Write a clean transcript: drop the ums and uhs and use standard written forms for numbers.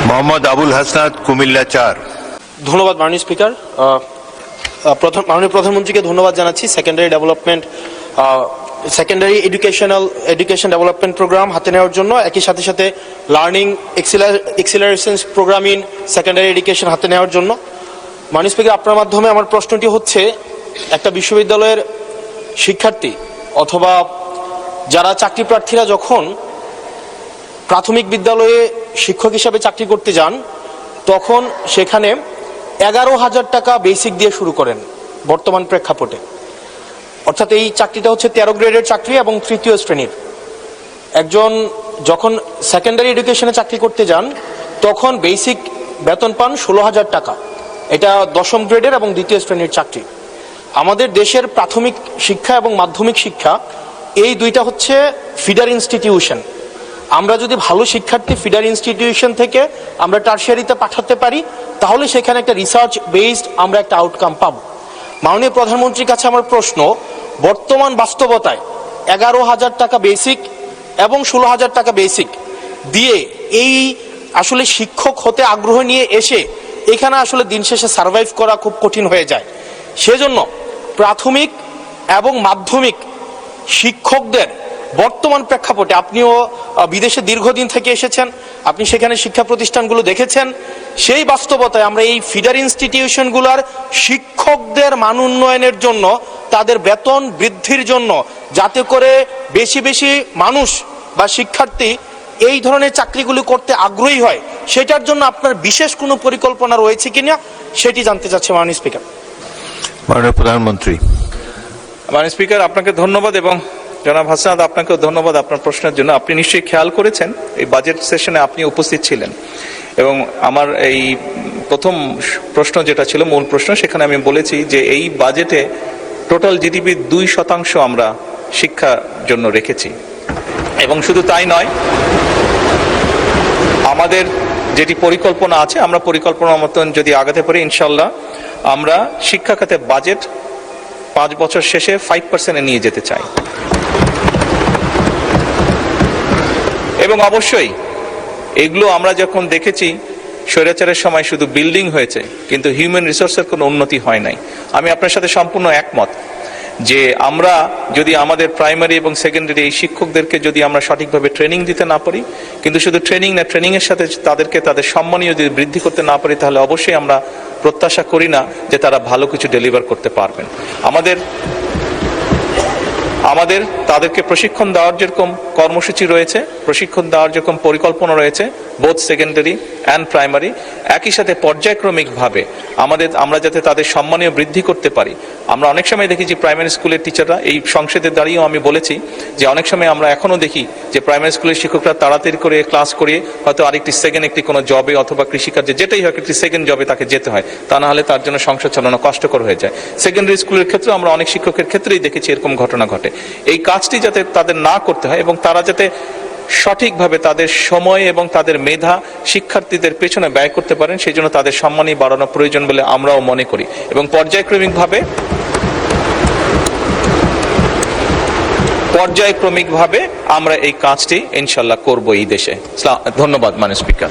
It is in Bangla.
মোহাম্মদ আবুল হাসনাত, কুমিল্লা ৪। ধন্যবাদ মাননীয় স্পিকার। মাননীয় প্রধানমন্ত্রীকে ধন্যবাদ জানাচ্ছি। সেকেন্ডারি এডুকেশন ডেভেলপমেন্ট প্রোগ্রাম হাতে নেওয়ার জন্য, একই সাথে সাথে learning acceleration programme in secondary education হাতে নেওয়ার জন্য। মাননীয় স্পিকার, আপনার মাধ্যমে আমার প্রশ্নটি হচ্ছে, একটা বিশ্ববিদ্যালয়ের শিক্ষার্থী অথবা যারা চাকরি প্রার্থীরা যখন প্রাথমিক বিদ্যালয়ে শিক্ষক হিসাবে চাকরি করতে যান, তখন সেখানে 11,000 টাকা বেসিক দিয়ে শুরু করেন বর্তমান প্রেক্ষাপটে। অর্থাৎ এই চাকরিটা হচ্ছে 13 গ্রেডের চাকরি এবং 3য় শ্রেণীর। একজন যখন সেকেন্ডারি এডুকেশনে চাকরি করতে যান, তখন বেসিক বেতন পান 16,000 টাকা। এটা 10ম গ্রেডের এবং 2য় শ্রেণীর চাকরি। আমাদের দেশের প্রাথমিক শিক্ষা এবং মাধ্যমিক শিক্ষা, এই দুইটা হচ্ছে ফিডার ইনস্টিটিউশন। আমরা যদি ভালো শিক্ষার্থী ফিডার ইনস্টিটিউশন থেকে আমরা টারশিয়ারিতে পাঠাতে পারি, তাহলে সেখানে একটা রিসার্চ বেসড আমরা একটা আউটকাম পাব। মাননীয় প্রধানমন্ত্রীর কাছে আমার প্রশ্ন, বর্তমান বাস্তবতায় 11,000 টাকা বেসিক এবং 16,000 টাকা বেসিক দিয়ে এই আসলে শিক্ষক হতে আগ্রহ নিয়ে এসে এখানে আসলে দিন শেষে সার্ভাইভ করা খুব কঠিন হয়ে যায়। সেজন্য প্রাথমিক এবং মাধ্যমিক শিক্ষকদের বর্তমান প্রেক্ষাপটে, আপনিও বিদেশে দীর্ঘদিন থেকে এসেছেন, আপনি সেখানে শিক্ষা প্রতিষ্ঠানগুলো দেখেছেন, সেই বাস্তবতায় আমরা এই ফিডার ইনস্টিটিউশনগুলোর শিক্ষকদের মান উন্নয়নের জন্য, তাদের বেতন বৃদ্ধির জন্য, যাতে করে বেশি বেশি মানুষ বা শিক্ষার্থী এই ধরনের চাকরিগুলি করতে আগ্রহী হয়, সেটার জন্য আপনার বিশেষ কোনো পরিকল্পনা রয়েছে কিনা সেটি জানতে চাচ্ছি মাননীয় স্পিকার। মাননীয় প্রধানমন্ত্রী। মাননীয় স্পিকার, আপনাকে ধন্যবাদ এবং জনাব হাসনাত, আপনাকেও ধন্যবাদ আপনার প্রশ্নের জন্য। আপনি নিশ্চয়ই খেয়াল করেছেন, এই বাজেট সেশনে আপনি উপস্থিত ছিলেন এবং আমার এই প্রথম প্রশ্ন যেটা ছিল মূল প্রশ্ন, সেখানে আমি বলেছি যে এই বাজেটে টোটাল জিডিপির 2% আমরা শিক্ষার জন্য রেখেছি। এবং শুধু তাই নয়, আমাদের যেটি পরিকল্পনা আছে, আমরা পরিকল্পনা মতন যদি আগাতে পারি, ইনশাল্লাহ আমরা শিক্ষা খাতে বাজেট 5 বছর শেষে 5%-এ নিয়ে যেতে চাই। এবং অবশ্যই এগুলো আমরা যখন দেখেছি, স্বৈরাচারের সময় শুধু বিল্ডিং হয়েছে, কিন্তু হিউম্যান রিসোর্সের কোনো উন্নতি হয় নাই। আমি আপনার সাথে সম্পূর্ণ একমত যে আমরা যদি আমাদের প্রাইমারি এবং সেকেন্ডারি এই শিক্ষকদেরকে যদি আমরা সঠিকভাবে ট্রেনিং দিতে না পারি, কিন্তু শুধু ট্রেনিং না, ট্রেনিংয়ের সাথে তাদেরকে তাদের সম্মানীয় যদি বৃদ্ধি করতে না পারি, তাহলে অবশ্যই আমরা প্রত্যাশা করি না যে তারা ভালো কিছু ডেলিভার করতে পারবেন। আমাদের তাদেরকে প্রশিক্ষণ দেওয়ার যেরকম কর্মসূচি রয়েছে, প্রশিক্ষণ দেওয়ার যেরকম পরিকল্পনা রয়েছে, বোথ সেকেন্ডারি অ্যান্ড প্রাইমারি, একই সাথে পর্যায়ক্রমিকভাবে আমরা যাতে তাদের সম্মানীয় বৃদ্ধি করতে পারি। আমরা অনেক সময় দেখি যে প্রাইমারি স্কুলের টিচাররা, এই সংসদে দাঁড়িয়েও আমি বলেছি যে অনেক সময় আমরা এখনও দেখি যে প্রাইমারি স্কুলের শিক্ষকরা তাড়াতাড়ি করে ক্লাস করিয়ে হয়তো আরেকটি সেকেন্ড একটি কোনো জবে অথবা কৃষিকার্যে যেটাই হোক একটি সেকেন্ড জবে তাকে যেতে হয়, তা না হলে তার জন্য সংসার চালানো কষ্টকর হয়ে যায়। সেকেন্ডারি স্কুলের ক্ষেত্রে আমরা অনেক শিক্ষকের ক্ষেত্রেই দেখেছি এরকম ঘটনা ঘটে। এই কাজটি যাতে তাদের না করতে হয় এবং তারা যাতে সঠিকভাবে তাদের সময় এবং তাদের মেধা শিক্ষার্থীদের পেছনে ব্যয় করতে পারেন, সেই জন্য তাদের সম্মানই বাড়ানো প্রয়োজন বলে আমরাও মনে করি এবং পর্যায়ক্রমিকভাবে আমরা এই কাজটি ইনশাল্লাহ করব এই দেশে। ধন্যবাদ মাননীয় স্পিকার।